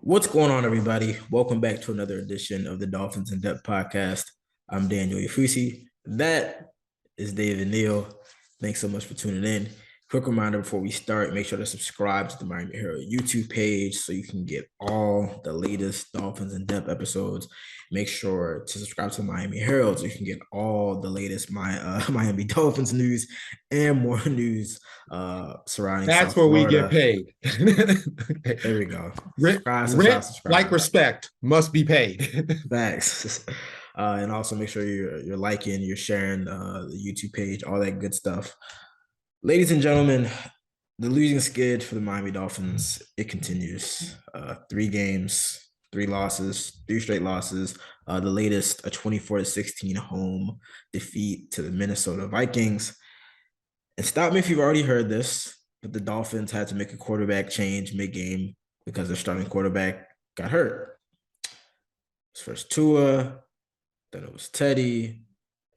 What's going on, everybody? Welcome back to another edition of the Dolphins in Depth podcast. I'm Daniel Oyefusi. That is David Neal. Thanks so much for tuning in. Quick reminder before we start, make sure to subscribe to the Miami Herald YouTube page so you can get all the latest Dolphins in Depth episodes. Make sure to subscribe to Miami Herald so you can get all the latest Miami Dolphins news and more news surrounding That's South where we get Florida. paid. There we go. Rent, Subscribe. like respect, must be paid. Facts. And also make sure you're liking, you're sharing the YouTube page, all that good stuff. Ladies and gentlemen, the losing skid for the Miami Dolphins, it continues. 3 games, 3 losses, 3 straight losses. The latest, a 24-16 home defeat to the Minnesota Vikings. And stop me if you've already heard this, but the Dolphins had to make a quarterback change mid-game because their starting quarterback got hurt. It was first Tua, then it was Teddy.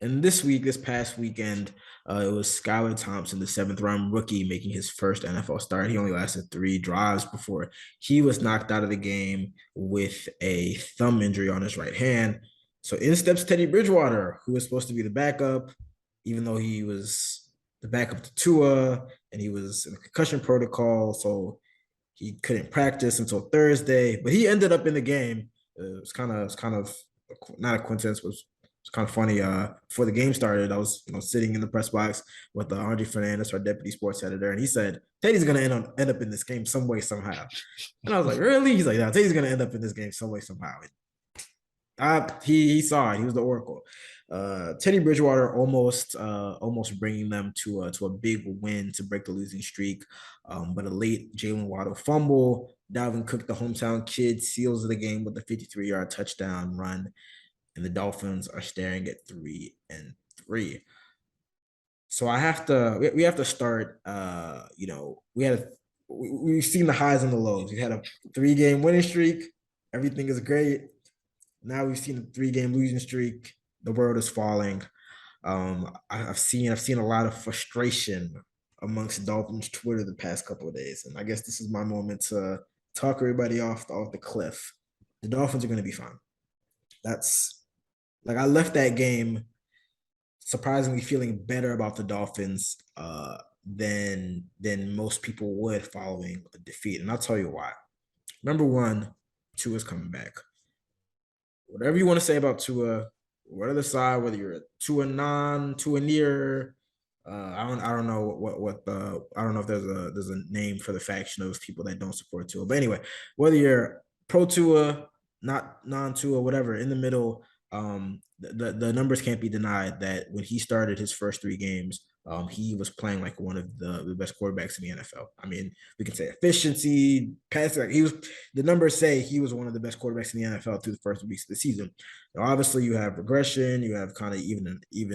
And this past weekend, it was Skylar Thompson, the 7th-round rookie, making his first NFL start. He only lasted 3 drives before he was knocked out of the game with a thumb injury on his right hand. So in steps Teddy Bridgewater, who was supposed to be the backup, even though he was the backup to Tua, and he was in a concussion protocol, so he couldn't practice until Thursday. But he ended up in the game. It was kind of not a coincidence, but it's kind of funny. Before the game started, I was sitting in the press box with Andre Fernandez, our deputy sports editor, and he said Teddy's going to end up in this game some way somehow. And I was like, really? He's like, no, Teddy's going to end up in this game some way somehow. He saw it. He was the oracle. Teddy Bridgewater almost bringing them to a big win to break the losing streak, but a late Jalen Waddle fumble. Dalvin Cook, the hometown kid, seals the game with a 53-yard touchdown run, and the Dolphins are staring at 3-3. So we have to start. We've seen the highs and the lows. We had a 3-game winning streak. Everything is great. Now we've seen a 3-game losing streak. The world is falling. I've seen a lot of frustration amongst Dolphins Twitter the past couple of days, and I guess this is my moment to talk everybody off the cliff. The Dolphins are going to be fine. That's like I left that game surprisingly feeling better about the Dolphins than most people would following a defeat, and I'll tell you why. Number one, Tua's coming back. Whatever you want to say about Tua, whatever side, whether you're a Tua non, Tua near, I don't know I don't know if there's a name for the faction of people that don't support Tua. But anyway, whether you're pro Tua, not non Tua, whatever, in the middle, the numbers can't be denied that when he started his first 3 games, he was playing like one of the best quarterbacks in the NFL. I mean, we can say efficiency, passing. The numbers say he was one of the best quarterbacks in the NFL through the first weeks of the season. Now, obviously, you have regression, you have kind of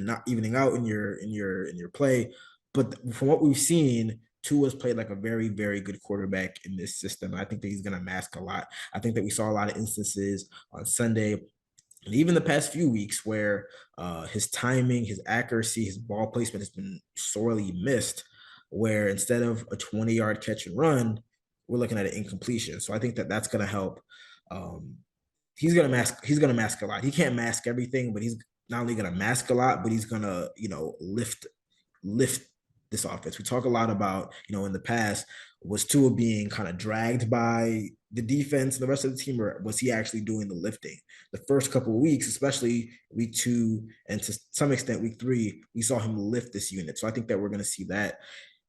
not evening out in your play, but from what we've seen, Tua's played like a very, very good quarterback in this system. I think that he's going to mask a lot. I think that we saw a lot of instances on Sunday and even the past few weeks where his timing, his accuracy, his ball placement has been sorely missed, where instead of a 20-yard catch and run, we're looking at an incompletion. So I think that that's going to help. He's going to mask a lot. He can't mask everything, but he's not only going to mask a lot, but he's going to, lift this offense. We talk a lot about, in the past, was Tua being kind of dragged by the defense and the rest of the team, or was he actually doing the lifting? The first couple of weeks, especially week 2 and to some extent week 3, we saw him lift this unit. So I think that we're going to see that.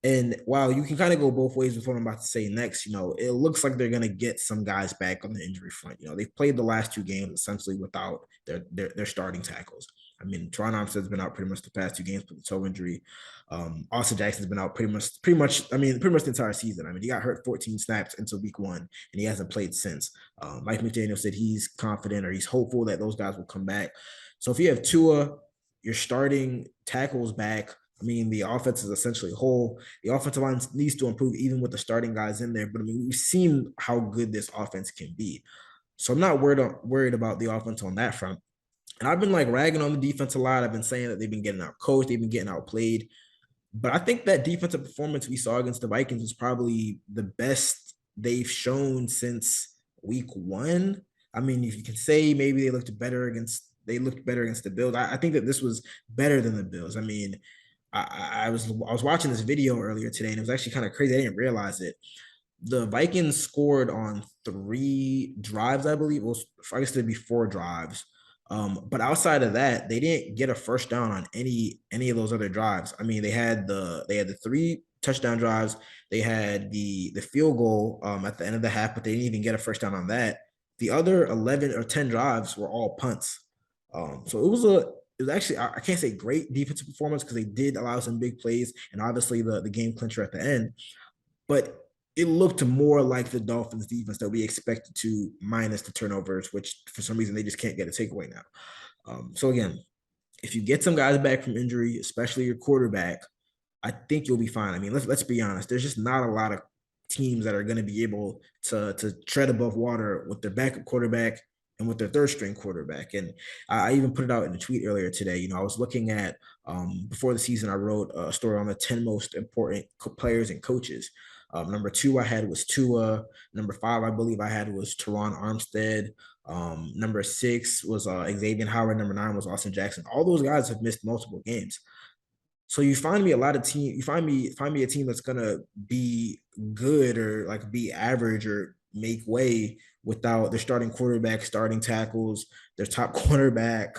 And while you can kind of go both ways with what I'm about to say next, it looks like they're going to get some guys back on the injury front. They've played the last 2 games essentially without their starting tackles. I mean, Teron Armstead's been out pretty much the past 2 games with the toe injury. Austin Jackson's been out pretty much the entire season. I mean, he got hurt 14 snaps until week 1, and he hasn't played since. Mike McDaniel said he's confident or he's hopeful that those guys will come back. So if you have Tua, your starting tackles back, I mean, the offense is essentially whole. The offensive line needs to improve even with the starting guys in there. But I mean, we've seen how good this offense can be. So I'm not worried about the offense on that front. And I've been like ragging on the defense a lot. I've been saying that they've been getting out coached, they've been getting outplayed. But I think that defensive performance we saw against the Vikings was probably the best they've shown since week one. I mean, if you can say maybe they looked better against the Bills. I think that this was better than the Bills. I mean, I was watching this video earlier today, and it was actually kind of crazy. I didn't realize it. The Vikings scored on 3 drives, I believe. It was, I guess there'd be 4 drives. But outside of that, they didn't get a first down on any of those other drives. I mean, they had the 3 touchdown drives. They had the field goal at the end of the half, but they didn't even get a first down on that. The other 11 or 10 drives were all punts. So it was actually, I can't say great defensive performance because they did allow some big plays and obviously the game clincher at the end, but it looked more like the Dolphins defense that we expected to, minus the turnovers, which for some reason they just can't get a takeaway now. So again, if you get some guys back from injury, especially your quarterback, I think you'll be fine. I mean, let's be honest. There's just not a lot of teams that are going to be able to tread above water with their backup quarterback and with their third string quarterback. And I even put it out in a tweet earlier today. I was looking at before the season, I wrote a story on the 10 most important players and coaches. Number 2 I had was Tua. Number 5 I believe I had was Teron Armstead. Number 6 was Xavier Howard. Number 9 was Austin Jackson. All those guys have missed multiple games. So you find me a team that's gonna be good or like be average or make way without their starting quarterback, starting tackles, their top quarterback.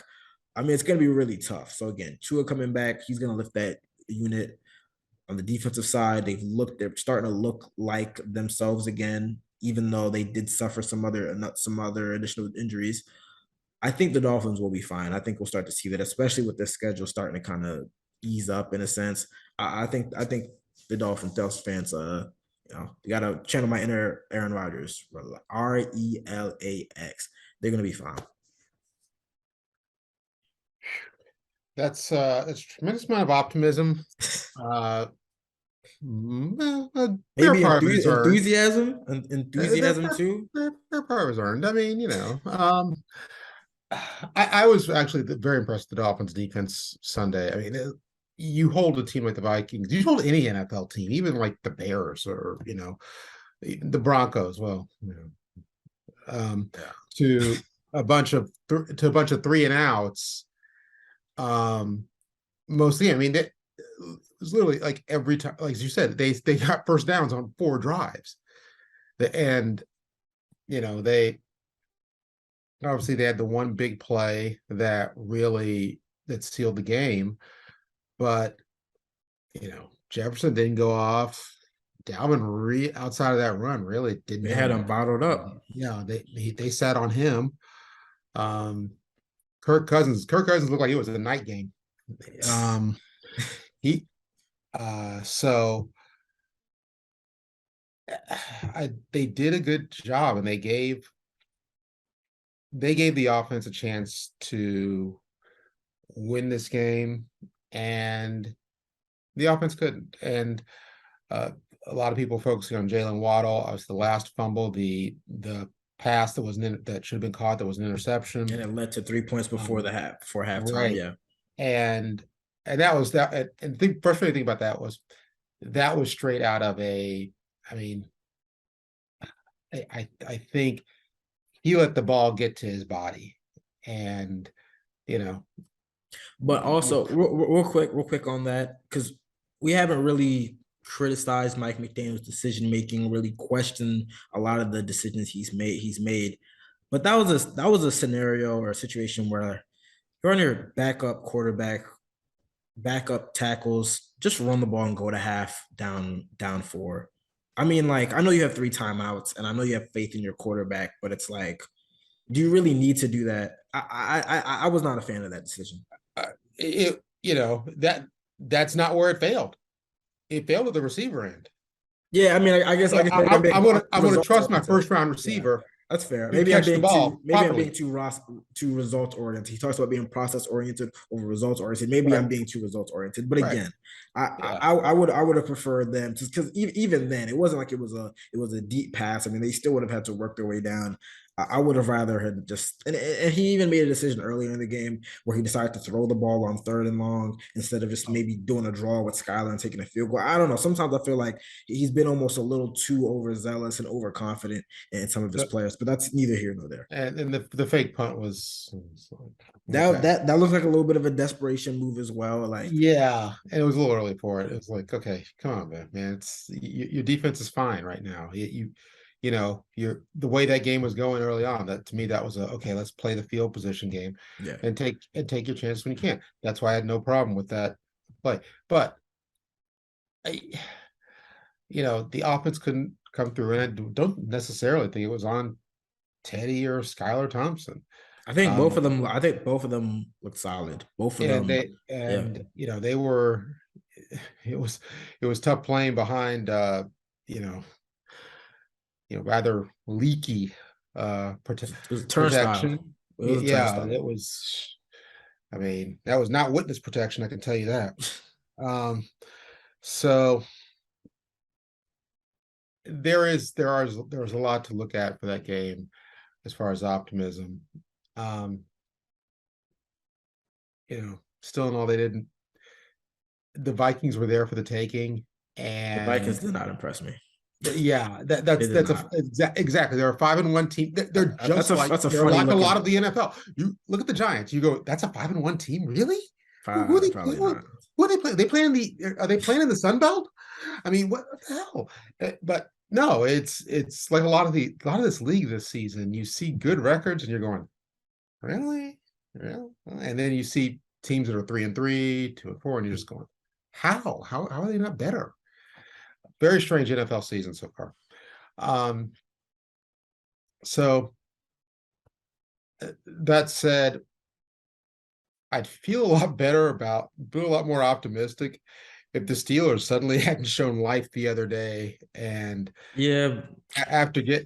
I mean, it's gonna be really tough. So again, Tua coming back, he's gonna lift that unit. On the defensive side, they're starting to look like themselves again, even though they did suffer some other additional injuries. I think the Dolphins will be fine. I think we'll start to see that, especially with their schedule starting to kind of ease up in a sense. I think the Dolphins fans, you gotta channel my inner Aaron Rodgers, RELAX. They're gonna be fine. That's a tremendous amount of optimism. Maybe enthusiasm, enthusiasm too. Their part was earned. I mean, I was actually very impressed with the Dolphins defense Sunday. I mean, you hold a team like the Vikings, you hold any NFL team, even like the Bears or the Broncos. Well, to a bunch of 3-and-outs. Mostly, I mean, it was literally like every time, like you said, they got first downs on 4 drives. And they obviously they had the one big play that sealed the game, but Jefferson didn't go off. Dalvin outside of that run really didn't. They had him bottled up. Yeah, they sat on him. Kirk Cousins looked like it was a night game. They did a good job, and they gave the offense a chance to win this game, and the offense couldn't. And a lot of people focusing on Jalen Waddle. Obviously, the last fumble, the pass that should have been caught, that was an interception, and it led to 3 points before halftime. Right. Yeah, and that was that. And the frustrating thing about that was straight out of I mean, I think he let the ball get to his body, and But also, real quick on that, because we haven't really criticized Mike McDaniel's decision making, really questioned a lot of the decisions he's made. But that was a scenario or a situation where you're on your backup quarterback, backup tackles, just run the ball and go to half down 4. I mean, like, I know you have 3 timeouts and I know you have faith in your quarterback, but it's like, do you really need to do that? I was not a fan of that decision. That's not where it failed. It failed at the receiver end. Yeah, I mean, I guess I'm gonna trust my first round receiver. Yeah, that's fair. Maybe I'm being too results oriented. He talks about being process oriented over results oriented. Maybe I'm being too results oriented. But again, I would have preferred them because even then it wasn't like it was a deep pass. I mean, they still would have had to work their way down. I would have rather had just, and he even made a decision earlier in the game where he decided to throw the ball on 3rd and long instead of just maybe doing a draw with Skylar and taking a field goal. I don't know. Sometimes I feel like he's been almost a little too overzealous and overconfident in some of his players, but that's neither here nor there. And the fake punt was That looks like a little bit of a desperation move as well. Like, yeah, and it was a little early for it. It was like, okay, come on, man. It's your defense is fine right now. You know, the way that game was going early on. That to me, that was okay. Let's play the field position game, yeah, and take your chances when you can. That's why I had no problem with that play. But the offense couldn't come through, and I don't necessarily think it was on Teddy or Skylar Thompson. I think both of them. I think both of them looked solid. Both of them. They were. It was tough playing behind. Rather leaky It was protection. It was it was. I mean, that was not witness protection. I can tell you that. So there was a lot to look at for that game as far as optimism. Still in all, the Vikings were there for the taking, and the Vikings did not impress me. Yeah, that's exactly. They're a 5-1 team. They're just they're like a lot of the NFL. You look at the Giants. You go, that's a 5-1 team, really? Who are they playing? Who are they playing? Are they playing in the Sun Belt? I mean, what the hell? But no, it's like a lot of this league this season. You see good records, and you're going, really? And then you see teams that are 3-3, 2-4, and you're just going, how are they not better? Very strange NFL season so far. So that said, I'd feel a lot more optimistic if the Steelers suddenly hadn't shown life the other day, and after the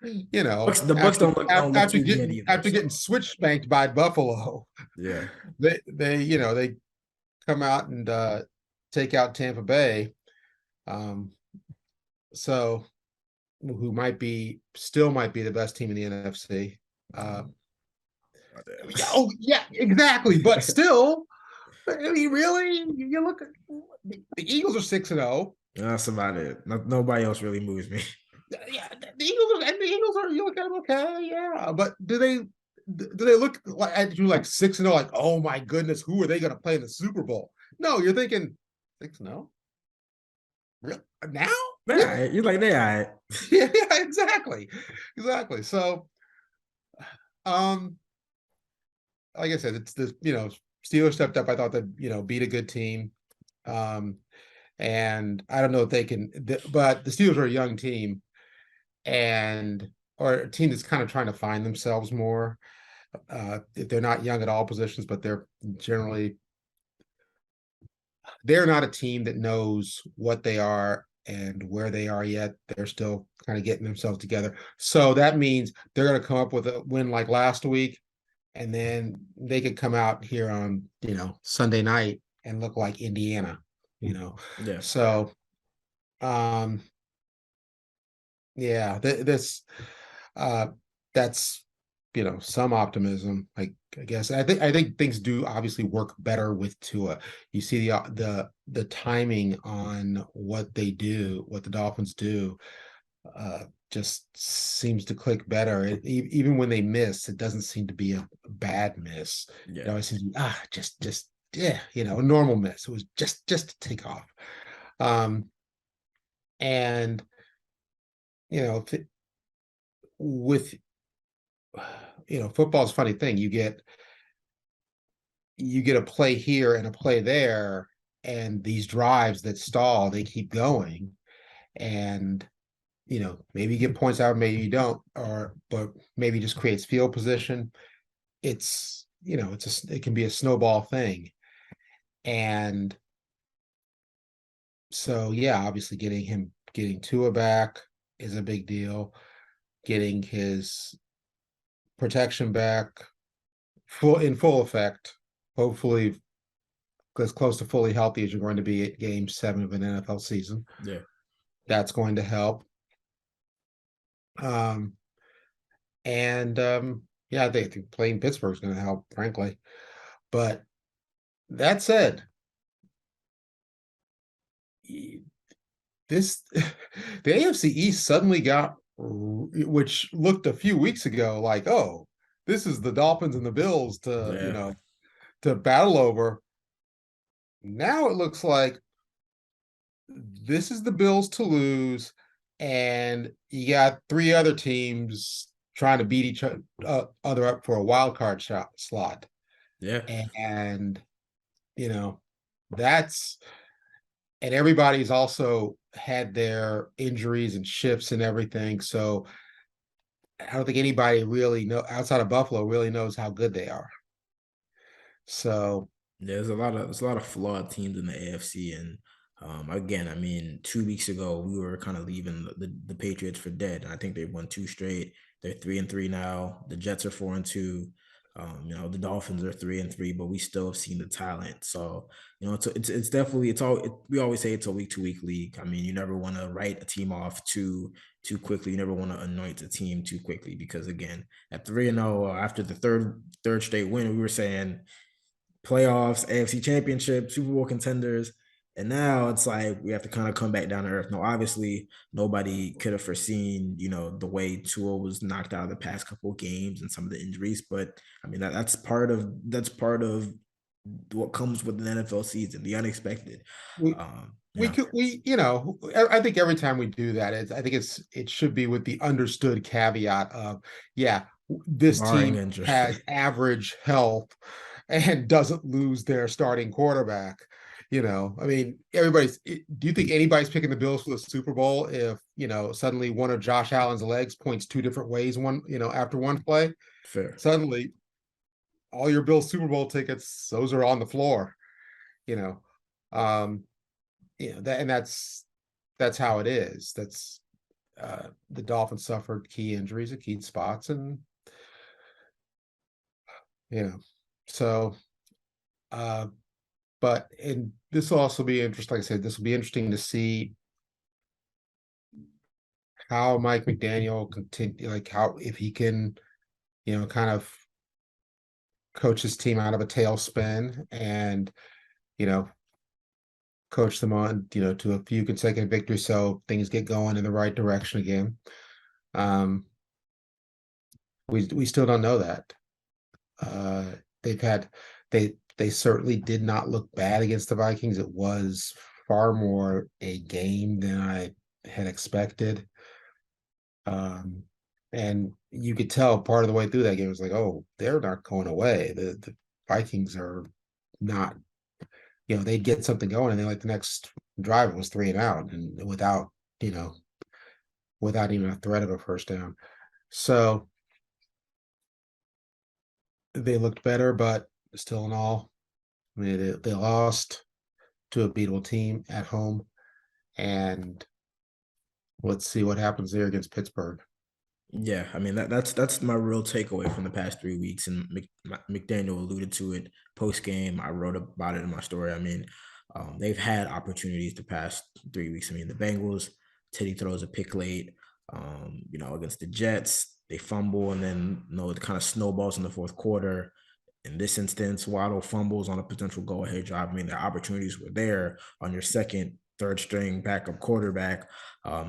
Bucs don't after getting switch spanked by Buffalo, they come out and take out Tampa Bay, so who might be the best team in the NFC. Oh yeah, exactly. But still, I mean, really, you look at the Eagles are 6-0. That's about it. Nobody else really moves me. Yeah, the Eagles are. You look at them, okay, yeah. But do they look at you like 6-0? Like, oh my goodness, who are they going to play in the Super Bowl? No, you're thinking 6-0. Real now? Yeah, you're like they all right. Yeah, exactly. So, like I said, it's the Steelers stepped up. I thought that beat a good team, and I don't know if they can. But the Steelers are a young team, or a team that's kind of trying to find themselves more. They're not young at all positions, but they're not a team that knows what they are and where they are yet. They're still kind of getting themselves together. So that means they're going to come up with a win like last week, and then they could come out here on, Sunday night and look like Indiana, Yeah. So, that's, some optimism. I guess I think things do obviously work better with Tua. You see the timing on what they do, what the Dolphins do, just seems to click better. Even when they miss, it doesn't seem to be a bad miss. Yeah. It always seems to be, a normal miss. It was just to take off. And with football's a funny thing. You get a play here and a play there, and these drives that stall, they keep going, and maybe you get points out, maybe you don't, but maybe just creates field position. It's it can be a snowball thing. And so obviously getting Tua back is a big deal. Getting his protection back in full effect, hopefully as close to fully healthy as you're going to be at Game 7 of an NFL season. Yeah, that's going to help. Um, and yeah, I think playing Pittsburgh is going to help, frankly. But that said, this the AFC East suddenly got, which looked a few weeks ago like, oh, this is the Dolphins and the Bills to, Yeah. to battle over. Now it looks like this is the Bills to lose, and you got three other teams trying to beat each other up for a wild card slot. Yeah. And you know, that's and everybody's also had their injuries and shifts and everything. So I don't think anybody really outside of Buffalo really knows how good they are. So Yeah, there's a lot of flawed teams in the AFC, and again, I mean, 2 weeks ago we were kind of leaving the Patriots for dead. I think they've won two straight. They're 3-3 now. The Jets are 4-2. The Dolphins are 3-3, but we still have seen the talent. So it's definitely we always say it's a week to week league. I mean, you never want to write a team off too quickly. You never want to anoint a team too quickly because again, at 3-0 after the third straight win, we were saying playoffs, AFC Championship, Super Bowl contenders. And now it's like we have to kind of come back down to earth. Now, obviously, nobody could have foreseen, the way Tua was knocked out of the past couple of games and some of the injuries. But I mean, that's part of what comes with an NFL season, the unexpected. we we Yeah, could I think every time we do that, it should be with the understood caveat of, yeah, this barring team injury. has average health and doesn't lose their starting quarterback. I mean, do you think anybody's picking the Bills for the Super Bowl if, suddenly one of Josh Allen's legs points two different ways, after one play? Fair. Suddenly all your Bills Super Bowl tickets, those are on the floor, you know. Um, that's how it is. That's the Dolphins suffered key injuries at key spots, and so and this will also be interesting. Like I said, this will be interesting to see how Mike McDaniel continue, like how if he can, kind of coach his team out of a tailspin and you know coach them on to a few consecutive victories, so things get going in the right direction again. Um, we still don't know that. They've had they certainly did not look bad against the Vikings. It was far more a game than I had expected. And you could tell part of the way through that game was like, oh, they're not going away. The Vikings are not, they'd get something going, and then like the next drive was 3-and-out, and without even a threat of a first down. So they looked better, but still in all, I mean, they lost to a beatable team at home, and let's see what happens there against Pittsburgh. Yeah, I mean that's my real takeaway from the past 3 weeks, and McDaniel alluded to it post game. I wrote about it in my story. I mean, they've had opportunities the past 3 weeks. I mean, the Bengals, Teddy throws a pick late. Against the Jets, they fumble, and then it kind of snowballs in the fourth quarter. In this instance, Waddle fumbles on a potential go-ahead drive. I mean, the opportunities were there on your second, third string backup quarterback.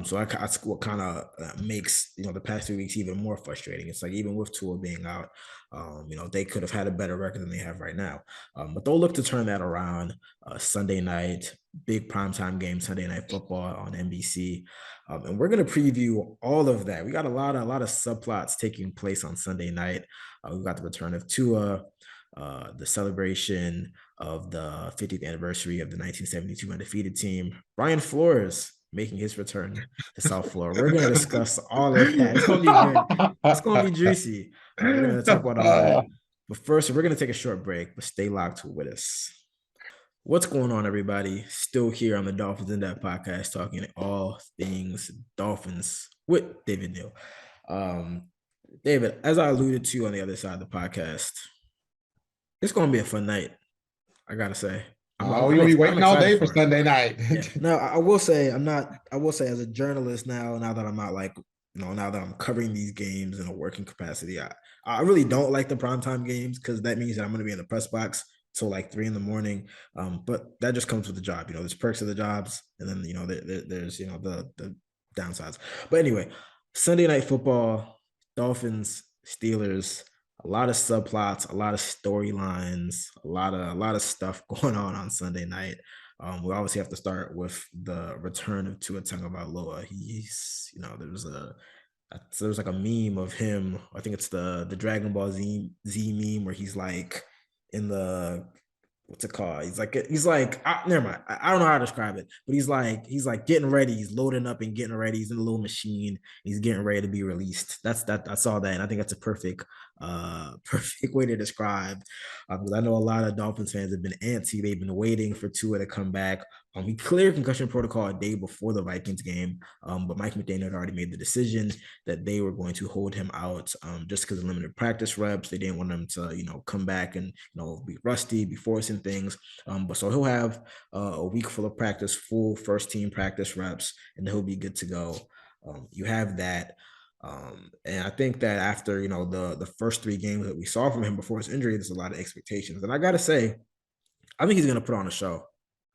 So that's what kind of makes the past 3 weeks even more frustrating. It's like even with Tua being out, they could have had a better record than they have right now. But they'll look to turn that around Sunday night, big primetime game, Sunday Night Football on NBC. And we're gonna preview all of that. We got a lot of subplots taking place on Sunday night. We've got the return of Tua, the celebration of the 50th anniversary of the 1972 undefeated team. Brian Flores making his return to South Florida. We're going to discuss all of that. It's going to be juicy. We're going to talk about all that. But first, we're going to take a short break, but stay locked with us. What's going on, everybody? Still here on the Dolphins in Depth podcast, talking all things Dolphins with David Neal. David, as I alluded to on the other side of the podcast, it's going to be a fun night. I gotta say. You'll be waiting all day for Sunday night. Yeah. No, I will say I will say as a journalist now that I'm not like now that I'm covering these games in a working capacity, I really don't like the primetime games because that means that I'm going to be in the press box till like 3 in the morning. But that just comes with the job. There's perks of the jobs, and then there's the downsides. But anyway, Sunday Night Football, Dolphins, Steelers. A lot of subplots, a lot of storylines, a lot of stuff going on Sunday night. We obviously have to start with the return of Tua Tagovailoa. There's like a meme of him. I think it's the Dragon Ball Z meme where he's like in the what's it called? He's like never mind. I don't know how to describe it, but he's like getting ready. He's loading up and getting ready. He's in a little machine. He's getting ready to be released. I saw that, and I think that's a perfect way to describe. Because I know a lot of Dolphins fans have been antsy. They've been waiting for Tua to come back. He cleared concussion protocol a day before the Vikings game, but Mike McDaniel had already made the decision that they were going to hold him out just because of limited practice reps. They didn't want him to, come back and be rusty, be forcing things. But so he'll have a week full of practice, full first team practice reps, and he'll be good to go. You have that. And I think that after the first 3 games that we saw from him before his injury, there's a lot of expectations. And I gotta say, I think he's gonna put on a show.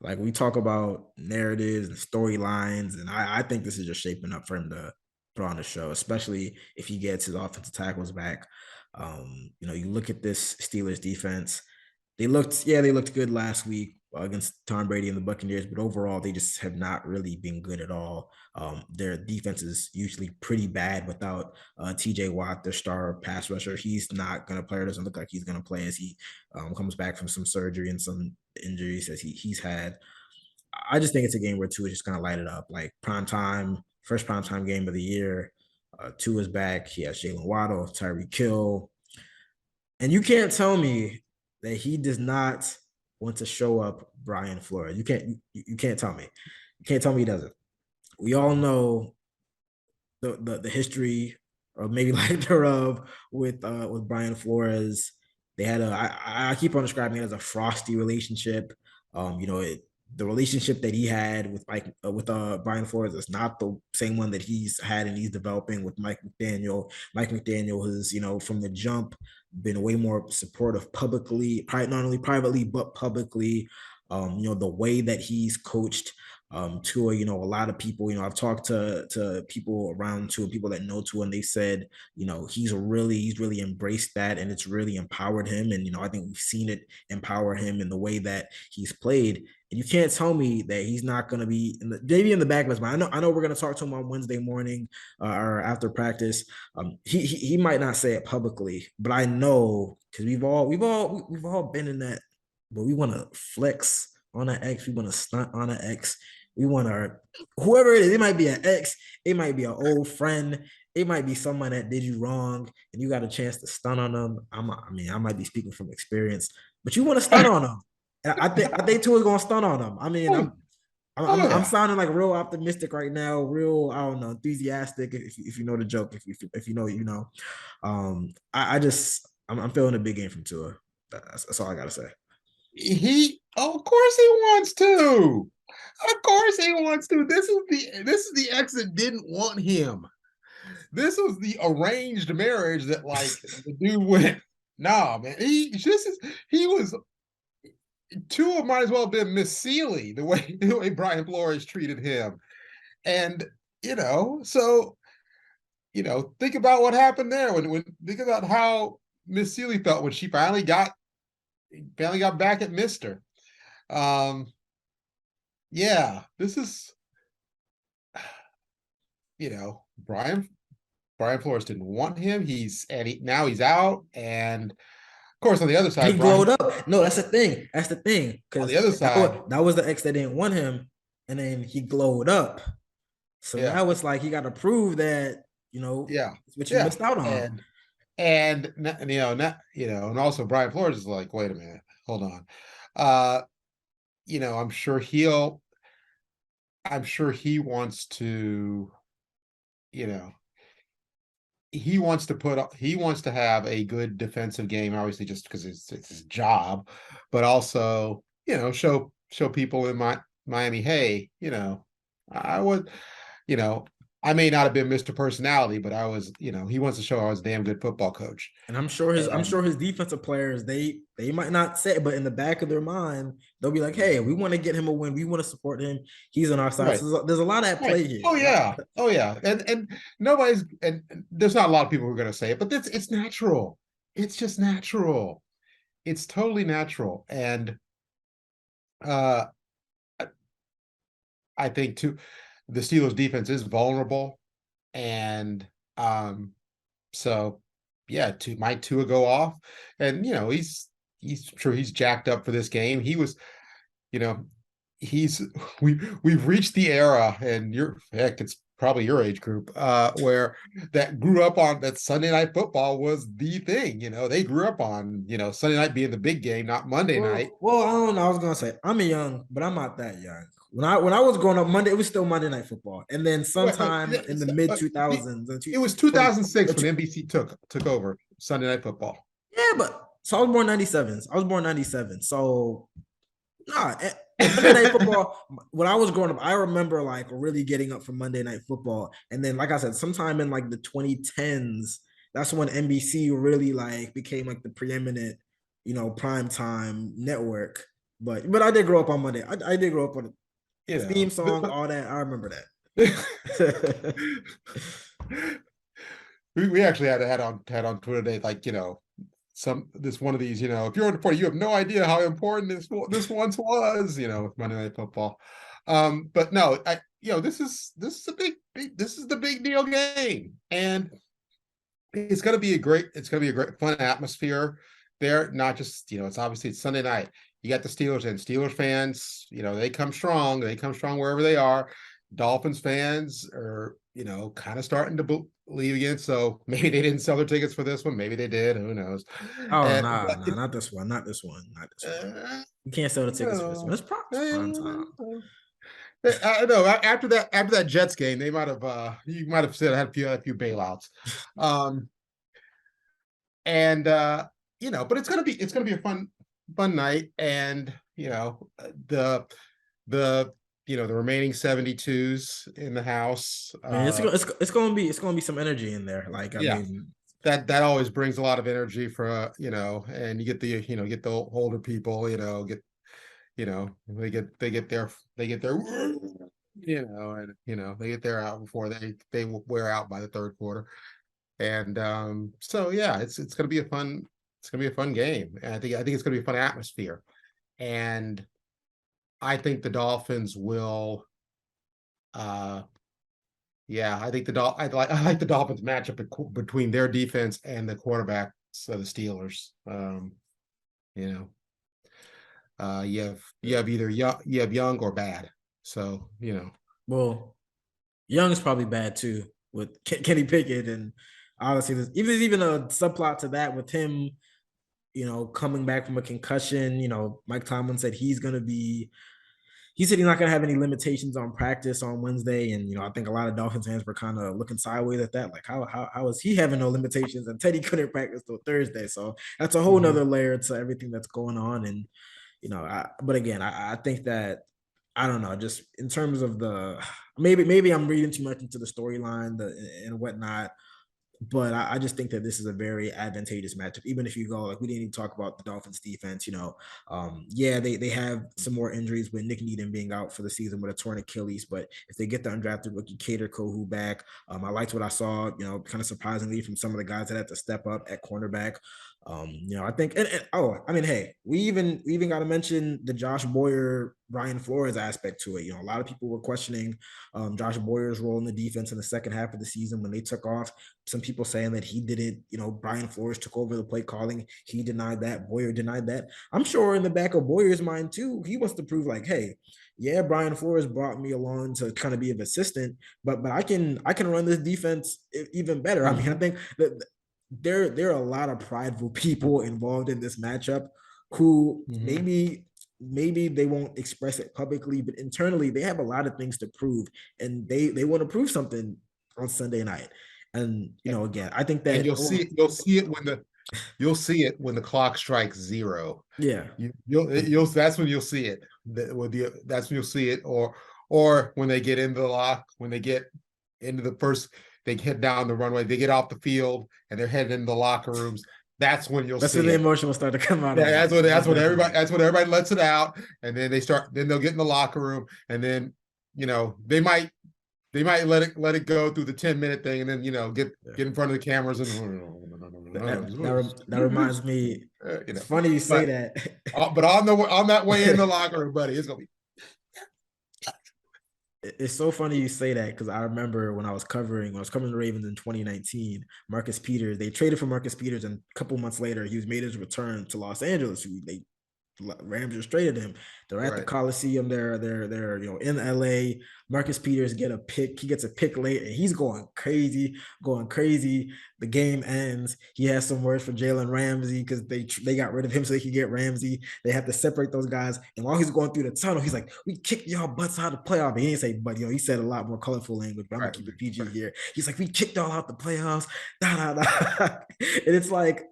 Like we talk about narratives and storylines, and I think this is just shaping up for him to put on a show, especially if he gets his offensive tackles back. You look at this Steelers defense. They looked good last week against Tom Brady and the Buccaneers, but overall they just have not really been good at all. Their defense is usually pretty bad without TJ Watt, their star pass rusher. He's not going to play, or doesn't look like he's going to play as he comes back from some surgery and some injuries that he's had. I just think it's a game where Tua is just going to light it up. Like first prime time game of the year. Tua's back. He has Jalen Waddle, Tyreek Hill. And you can't tell me that he does not want to show up Brian Flores. You can't tell me. You can't tell me he doesn't. We all know the history or maybe lack thereof with Brian Flores. They had I keep on describing it as a frosty relationship. The relationship that he had with Brian Flores is not the same one that he's had and he's developing with Mike McDaniel. Mike McDaniel has, from the jump been way more supportive publicly, not only privately but publicly. The way that he's coached Tua, a lot of people, I've talked to people around Tua, people that know Tua, and they said, he's really embraced that and it's really empowered him. And, I think we've seen it empower him in the way that he's played. And you can't tell me that he's not going to be maybe in the back of his mind. I know we're going to talk to him on Wednesday morning or after practice. He might not say it publicly, but I know because we've all been in that. But we want to flex on an X. We want to stunt on an X. We want to whoever it is. It might be an ex. It might be an old friend. It might be someone that did you wrong, and you got a chance to stun on them. I might be speaking from experience, but you want to stun on them. And I think Tua's gonna stun on them. I'm sounding like real optimistic right now, real I don't know enthusiastic. If you know the joke, if you know you know. I'm feeling a big game from Tua. That's all I gotta say. Of course he wants to. Of course he wants to. This is the ex that didn't want him. This was the arranged marriage that like the dude went, nah, man. He was Tua might as well have been Miss Seeley the way Brian Flores treated him. And so think about what happened there when think about how Miss Seeley felt when she finally got back at Mister. This is Brian Flores didn't want him. Now he's out, and of course on the other side he glowed up. No, that's the thing. That's the thing. Because on the other side, that was the ex that didn't want him, and then he glowed up. So now it's like he got to prove that what you missed out on. And and also Brian Flores is like, wait a minute, hold on. I'm sure he wants to, he wants to have a good defensive game, obviously just because it's his job, but also, show people in Miami, hey, I would, I may not have been Mr. Personality, but I was, he wants to show I was a damn good football coach. And I'm sure his defensive players, they might not say it, but in the back of their mind, they'll be like, hey, we want to get him a win. We want to support him. He's on our side. Right. So there's a lot at play here. Oh yeah. Oh yeah. And nobody's, and there's not a lot of people who are going to say it, but it's natural. It's just natural. It's totally natural. And uh I think too, the Steelers defense is vulnerable. And so yeah, might Tua go off. And he's true, he's jacked up for this game. He was, you know, we've reached the era, and it's probably your age group, where that grew up on that Sunday Night Football was the thing. They grew up on Sunday night being the big game, not Monday night. Well, I don't know. I was gonna say I'm young, but I'm not that young. When I was growing up, Monday it was still Monday Night Football, and then sometime in the mid 2000s, it was 2006 when NBC took over Sunday Night Football. Yeah, but so I was born '97. I was born '97. So nah, Monday Night Football. When I was growing up, I remember like really getting up for Monday Night Football, and then like I said, sometime in like the 2010s, that's when NBC really like became like the preeminent, prime time network. But I did grow up on Monday. I did grow up on the theme song, all that. I remember that. we actually had on Twitter today, like this one of these, if you're on the party, you have no idea how important this once was, with Monday Night Football. But no, this is a the big deal game, and it's gonna be a great fun atmosphere there. Not just it's obviously it's Sunday night. You got the Steelers, and Steelers fans, they come strong. They come strong wherever they are. Dolphins fans are, kind of starting to believe again. So maybe they didn't sell their tickets for this one. Maybe they did. Who knows? Oh, not this one. Not this one. You can't sell the tickets for this one. It's prime time. I don't know. After that Jets game, they might have. You might have said I had a few bailouts. But it's gonna be a fun night, and the remaining 72s in the house. It's gonna be some energy in there. Like I mean, that always brings a lot of energy for and you get the older people, they get their and they get their out before they wear out by the third quarter. And so yeah, it's gonna be a fun game. And I think it's gonna be a fun atmosphere. And I think the Dolphins will I like the Dolphins matchup between their defense and the quarterbacks of the Steelers. You have either young or bad. So, well, Young is probably bad too with Kenny Pickett, and obviously there's even a subplot to that with him, coming back from a concussion. Mike Tomlin said he's not going to have any limitations on practice on Wednesday. And, I think a lot of Dolphins fans were kind of looking sideways at that. Like, how is he having no limitations? And Teddy couldn't practice till Thursday. So that's a whole nother layer to everything that's going on. And, but again, I think that, I don't know, just in terms of maybe I'm reading too much into the storyline and whatnot. But I just think that this is a very advantageous matchup. Even if you go, like, we didn't even talk about the Dolphins defense, they have some more injuries with Nick Needham being out for the season with a torn Achilles. But if they get the undrafted rookie Cater Kohu back, I liked what I saw, kind of surprisingly from some of the guys that had to step up at cornerback. I think, hey, we even got to mention the Josh Boyer, Brian Flores aspect to it. A lot of people were questioning Josh Boyer's role in the defense in the second half of the season when they took off. Some people saying that he did it, Brian Flores took over the play calling. He denied that. Boyer denied that. I'm sure in the back of Boyer's mind too, he wants to prove like, hey, yeah, Brian Flores brought me along to kind of be an assistant, but I can run this defense even better. I mean, I think that there are a lot of prideful people involved in this matchup who maybe they won't express it publicly, but internally they have a lot of things to prove, and they want to prove something on Sunday night. And again, I think that you'll see it when the clock strikes 0. Yeah, you'll that's when you'll see it. That's when you'll see it, or when they get into the lock, when they get into the first, they head down the runway, they get off the field, and they're heading into the locker rooms. That's when you'll That's see when the it. emotion will start to come out. Yeah, Of that's when everybody lets it out, and then then they'll get in the locker room, and then they might let it go through the 10-minute thing, and then get in front of the cameras and that reminds me. It's funny you say that. But on that way in the locker room, buddy, it's gonna be. It's so funny you say that because I remember when I was covering the Ravens in 2019, Marcus Peters, they traded for Marcus Peters, and a couple months later, he was made his return to Los Angeles. Rams just traded him. They're at the Coliseum. They're in LA. Marcus Peters get a pick. He gets a pick late, and he's going crazy. The game ends. He has some words for Jalen Ramsey because they got rid of him so they could get Ramsey. They have to separate those guys. And while he's going through the tunnel, he's like, "We kicked y'all butts out of the playoff." He didn't say, but he said a lot more colorful language. But I'm gonna keep it PG here. He's like, "We kicked y'all out the playoffs." Da, da, da. And it's like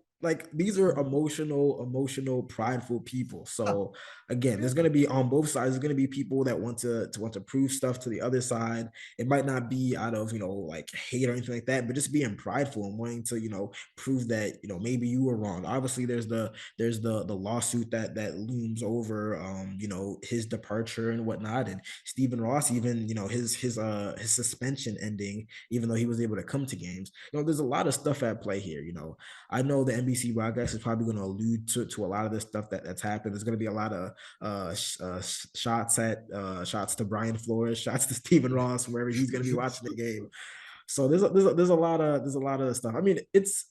these are emotional, prideful people. So again, there's going to be on both sides. There's going to be people that want to prove stuff to the other side. It might not be out of like hate or anything like that, but just being prideful and wanting to prove that maybe you were wrong. Obviously, there's the lawsuit that looms over his departure and whatnot, and Stephen Ross even his suspension ending, even though he was able to come to games. There's a lot of stuff at play here. I know the NBC broadcast is probably going to allude to a lot of this stuff that's happened. There's going to be a lot of shots to Brian Flores, shots to Stephen Ross, wherever he's going to be watching the game. So there's a lot of stuff. I mean, it's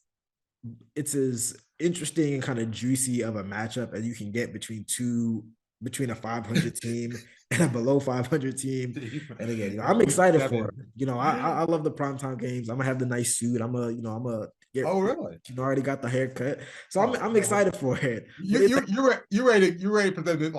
as interesting and kind of juicy of a matchup as you can get between a 500 team and a below 500 team. And again, I'm excited for it. I love the primetime games. I'm gonna have the nice suit. I'm a oh really? Already got the haircut, so I'm excited for it. You ready for them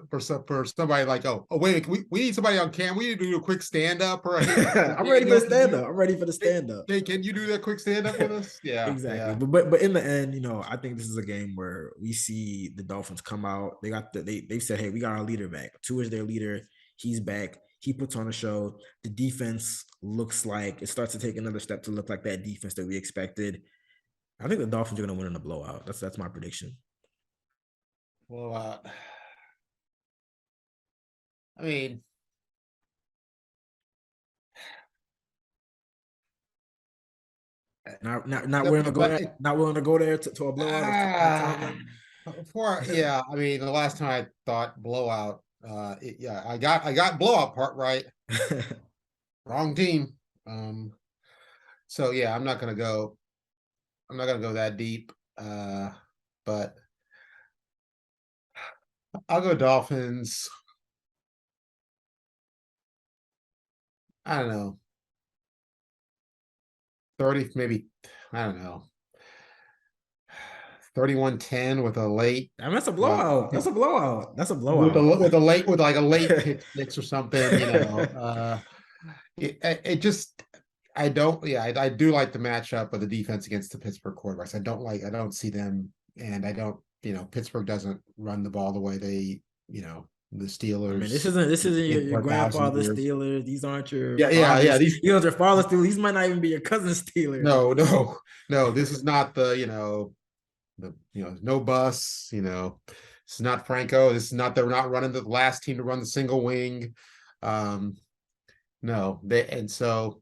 for somebody like wait, we need somebody on cam. We need to do a quick stand up. Right? I'm ready for the stand up. I'm ready for the stand up. Hey, can you do that quick stand up with us? Yeah, exactly. Yeah. But in the end, I think this is a game where we see the Dolphins come out. They said, hey, we got our leader back. Tua is their leader. He's back. He puts on a show. The defense looks like it starts to take another step to look like that defense that we expected. I think the Dolphins are going to win in a blowout. That's my prediction. Blowout. I mean, not willing to go there. Not willing to go there to a blowout. I mean, the last time I thought blowout. I got blowout part right. Wrong team. So yeah, I'm not gonna go that deep. But I'll go Dolphins. I don't know. 30, maybe, I don't know. 31-10 with a late. I mean, that's a blowout. That's a blowout. With a late pick six or something, it just I do like the matchup of the defense against the Pittsburgh quarterbacks. I don't see them, and I don't, Pittsburgh doesn't run the ball the way they, the Steelers. I mean, this isn't your grandfather's Steelers. These aren't your These your father's Steelers. These might not even be your cousin's Steelers. No. This is not the no bus. This is not Franco. This is not, they're not running the last team to run the single wing. No, so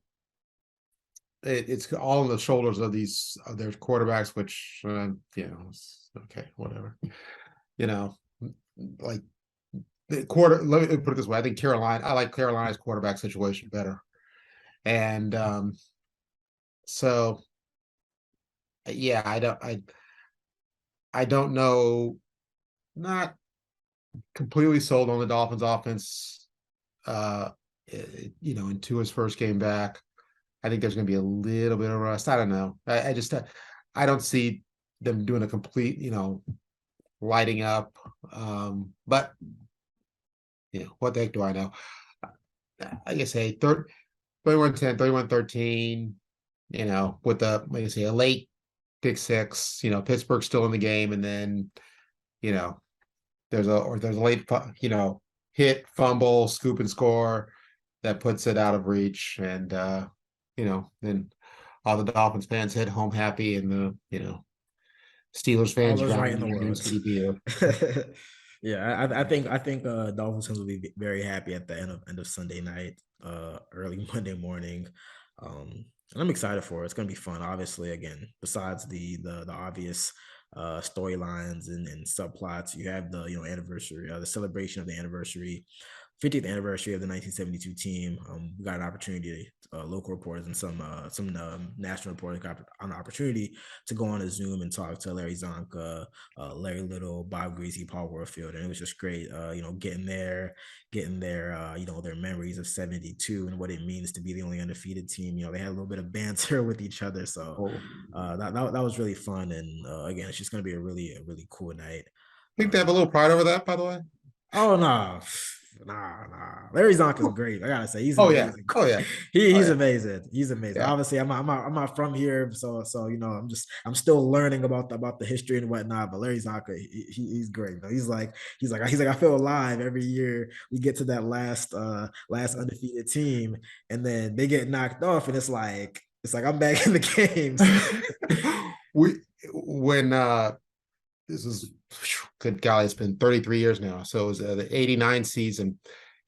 it's all on the shoulders of their quarterbacks, which okay, whatever. Like the quarter. Let me put it this way: I like Carolina's quarterback situation better, and so yeah, I don't know. Not completely sold on the Dolphins offense. In Tua's first game back, I think there's going to be a little bit of rust. I don't know. I don't see them doing a complete, lighting up. But what the heck do I know? I guess 31-10, 31-13. With a late pick six. Pittsburgh's still in the game, and then there's a late hit, fumble, scoop and score that puts it out of reach, and then all the Dolphins fans head home happy, and Steelers All fans those right drown in the in their new world. city beer. Yeah, I think Dolphins fans will be very happy at the end of Sunday night, early Monday morning. And I'm excited for it. It's gonna be fun. Obviously, again, besides the obvious storylines and subplots, you have the anniversary, the celebration of the anniversary 50th anniversary of the 1972 team. We got an opportunity, local reporters and some national reporters got an opportunity to go on a Zoom and talk to Larry Zonka, Larry Little, Bob Greasy, Paul Warfield, and it was just great. Getting their their memories of '72 and what it means to be the only undefeated team. They had a little bit of banter with each other, so Oh, that was really fun. And again, it's just going to be a really cool night. I think they have a little pride over that, by the way. Oh no, nah. Larry Zonka's great. I gotta say, he's an Oh yeah, amazing. oh yeah, oh He's yeah, amazing. He's amazing. yeah. Obviously, I'm not from here, so I'm still learning about the history and whatnot. But Larry Zonka, he's great. He's like I feel alive every year. We get to that last undefeated team, and then they get knocked off, and it's like I'm back in the games. we when this is good golly, it's been 33 years now. So it was the 89 season.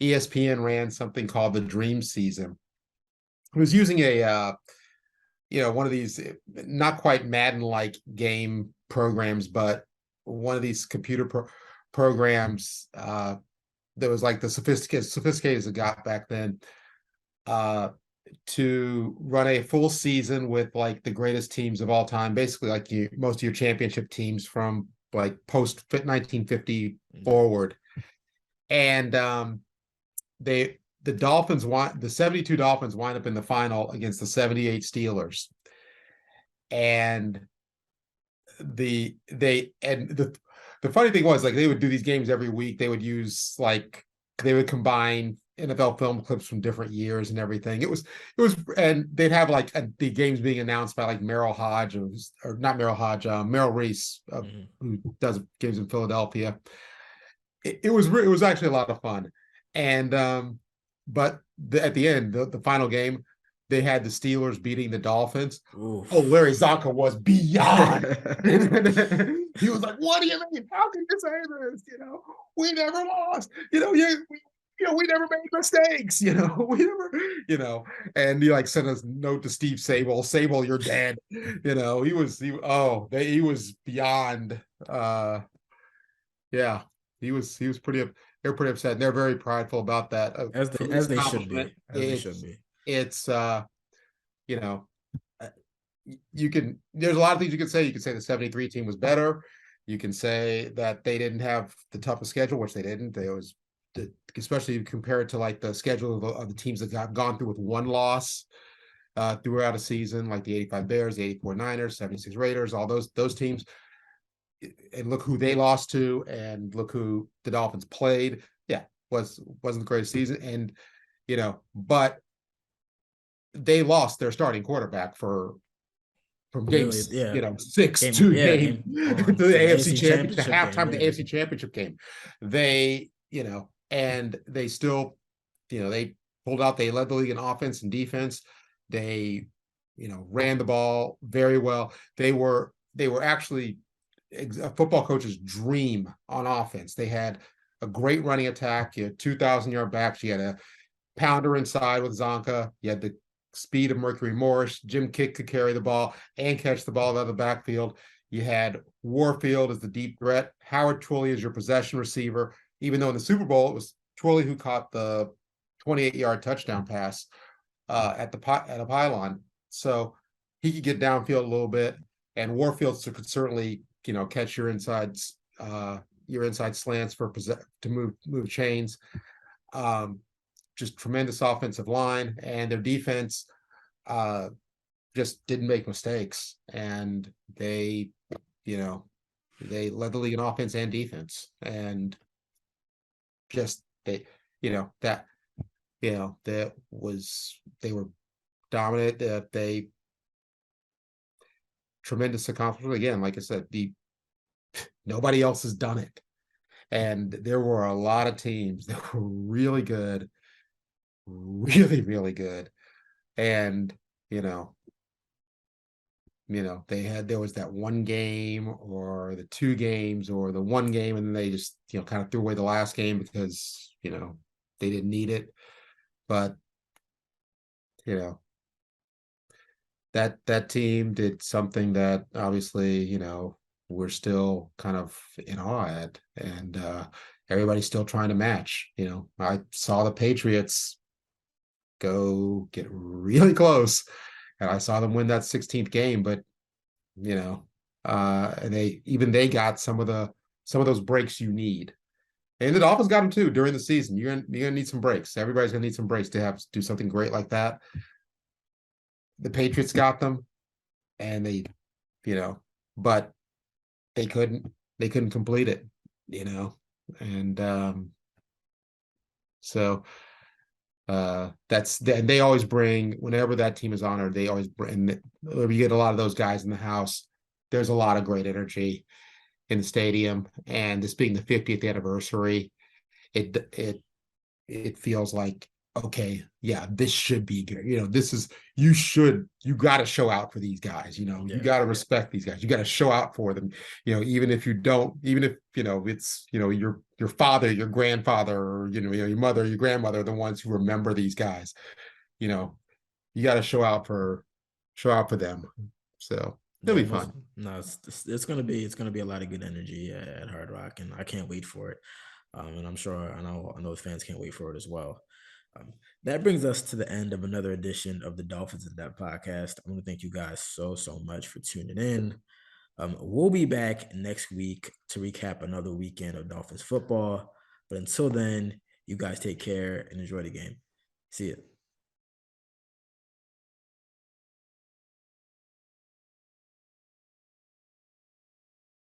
ESPN ran something called the Dream Season. It was using a one of these not quite Madden-like game programs, but one of these computer programs that was like the sophisticated as it got back then, to run a full season with like the greatest teams of all time, basically like most of your championship teams from like post 1950 forward. And the 72 Dolphins wind up in the final against the 78 Steelers. And the funny thing was, like, they would do these games every week. They would combine NFL film clips from different years and everything. It was, and they'd have like the games being announced by like Merrill Hodge, or not Merrill Hodge, Merrill Reese, who does games in Philadelphia. It was actually a lot of fun. And but at the end, the final game, they had the Steelers beating the Dolphins. Oof. Oh, Larry Zonka was beyond. He was like, "What do you mean? How can you say this? We never lost. We never made mistakes. We never. And he like sent a note to Steve Sable. Sable, you're dead. He was beyond. Yeah, he was pretty. They're pretty upset. And they're very prideful about that. As they should be. It's there's a lot of things you can say. You can say the 73 team was better. You can say that they didn't have the toughest schedule, which they didn't. They always, especially compared to like the schedule of the teams that got gone through with one loss throughout a season, like the 85 Bears, the 84 Niners, 76 Raiders, all those teams. And look who they lost to, and look who the Dolphins played. Yeah, wasn't the greatest season. And but they lost their starting quarterback from games, really, 6 to to the AFC championship, the halftime of the AFC championship game. They, and they still, they pulled out. They led the league in offense and defense. They, ran the ball very well. They were actually a football coach's dream on offense. They had a great running attack. You had 2,000-yard backs. You had a pounder inside with Zonka. You had the speed of Mercury Morris. Jim Kick could carry the ball and catch the ball out of the backfield. You had Warfield as the deep threat. Howard Twilley as your possession receiver, even though in the Super Bowl it was Twilley who caught the 28-yard touchdown pass at a pylon. So he could get downfield a little bit, and Warfield could certainly catch your inside slants to move chains. Just tremendous offensive line, and their defense just didn't make mistakes, and they led the league in offense and defense, and just they were dominant. They tremendous accomplishment again. Like I said, nobody else has done it, and there were a lot of teams that were really good, really, really good. And there was that one game or the two games or the one game, and then they just, kind of threw away the last game because, they didn't need it. But, you know, that team did something that obviously, we're still kind of in awe at, and everybody's still trying to match. I saw the Patriots go get really close, and I saw them win that 16th game, but and they got some of those breaks you need. And the Dolphins got them too during the season. You're gonna need some breaks. Everybody's gonna need some breaks to do something great like that. The Patriots got them, and but they couldn't complete it, and so they always bring, whenever that team is honored, they always bring, you get a lot of those guys in the house. There's a lot of great energy in the stadium, and this being the 50th anniversary, it feels like, okay, yeah, this should be good. You got to show out for these guys. You got to respect these guys. You got to show out for them. Even if you don't, even if it's your father, your grandfather, or your mother, your grandmother are the ones who remember these guys. You got to show out for them. So it'll be fun. No, it's gonna be a lot of good energy at Hard Rock, and I can't wait for it. And I'm sure I know the fans can't wait for it as well. That brings us to the end of another edition of the Dolphins in Depth podcast. I want to thank you guys so much for tuning in. We'll be back next week to recap another weekend of Dolphins football. But until then, you guys take care and enjoy the game. See you.